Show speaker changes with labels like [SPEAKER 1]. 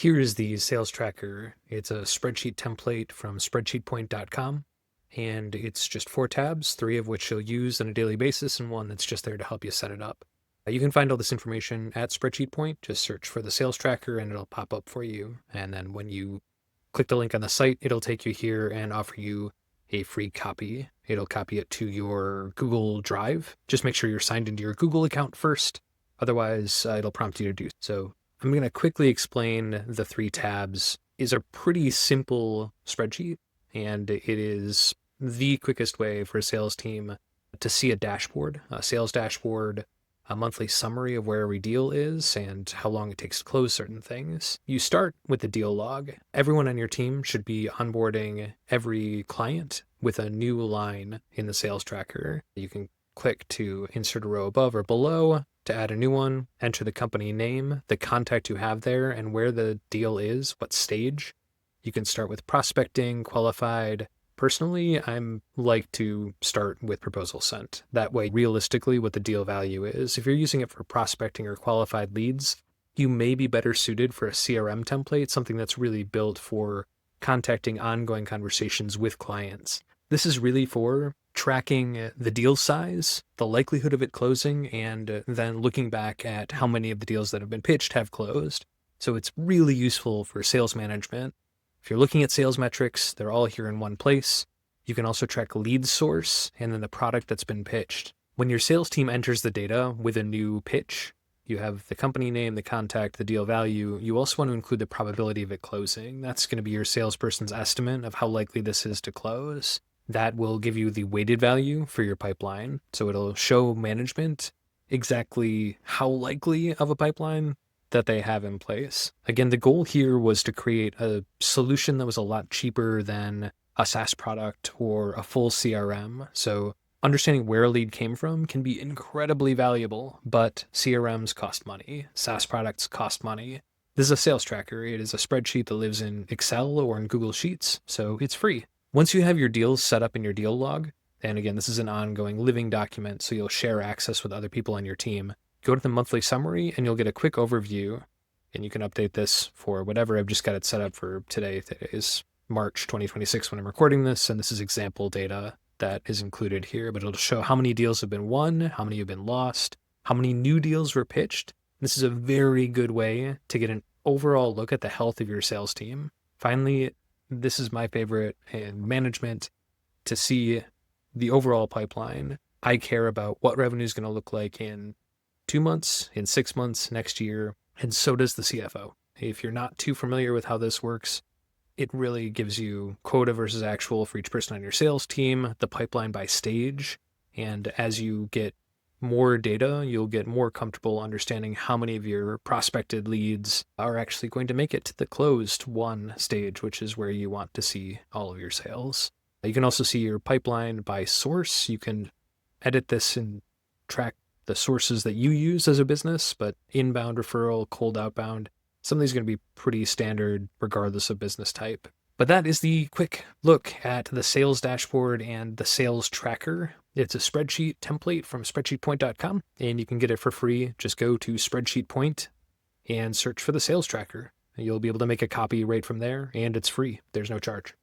[SPEAKER 1] Here is the sales tracker. It's a spreadsheet template from spreadsheetpoint.com, and it's just 4 tabs, 3 of which you'll use on a daily basis, and 1 that's just there to help you set it up. You can find all this information at Spreadsheet Point. Just search for the sales tracker and it'll pop up for you. And then when you click the link on the site, it'll take you here and offer you a free copy. It'll copy it to your Google Drive. Just make sure you're signed into your Google account first. Otherwise, it'll prompt you to do so. I'm going to quickly explain the 3 tabs. It's a pretty simple spreadsheet, and it is the quickest way for a sales team to see a dashboard, a sales dashboard, a monthly summary of where every deal is and how long it takes to close certain things. You start with the deal log. Everyone on your team should be onboarding every client with a new line in the sales tracker. You can click to insert a row above or below to add a new one, enter the company name, the contact you have there, and where the deal is, what stage. You can start with prospecting, qualified. Personally, I'm like to start with proposal sent. That way, realistically, what the deal value is. If you're using it for prospecting or qualified leads, you may be better suited for a CRM template, something that's really built for contacting ongoing conversations with clients. This is really for tracking the deal size, the likelihood of it closing, and then looking back at how many of the deals that have been pitched have closed. So it's really useful for sales management. If you're looking at sales metrics, they're all here in one place. You can also track lead source and then the product that's been pitched. When your sales team enters the data with a new pitch, you have the company name, the contact, the deal value. You also want to include the probability of it closing. That's going to be your salesperson's estimate of how likely this is to close. That will give you the weighted value for your pipeline. So it'll show management exactly how likely of a pipeline that they have in place. Again, the goal here was to create a solution that was a lot cheaper than a SaaS product or a full CRM. So understanding where a lead came from can be incredibly valuable, but CRMs cost money. SaaS products cost money. This is a sales tracker. It is a spreadsheet that lives in Excel or in Google Sheets, so it's free. Once you have your deals set up in your deal log, and again, this is an ongoing living document, so you'll share access with other people on your team, go to the monthly summary and you'll get a quick overview, and you can update this for whatever. I've just got it set up for today. Today is March 2026 when I'm recording this, and this is example data that is included here, but it'll show how many deals have been won, how many have been lost, how many new deals were pitched. This is a very good way to get an overall look at the health of your sales team. Finally, this is my favorite in management, to see the overall pipeline. I care about what revenue is going to look like in 2 months, in 6 months, next year, and so does the CFO. If you're not too familiar with how this works, it really gives you quota versus actual for each person on your sales team, the pipeline by stage, and as you get more data, you'll get more comfortable understanding how many of your prospected leads are actually going to make it to the closed won stage, which is where you want to see all of your sales. You can also see your pipeline by source. You can edit this and track the sources that you use as a business, but inbound referral, cold outbound, some of these are going to be pretty standard regardless of business type. But that is the quick look at the sales dashboard and the sales tracker. It's a spreadsheet template from spreadsheetpoint.com, and you can get it for free. Just go to Spreadsheet Point and search for the sales tracker. You'll be able to make a copy right from there, and it's free. There's no charge.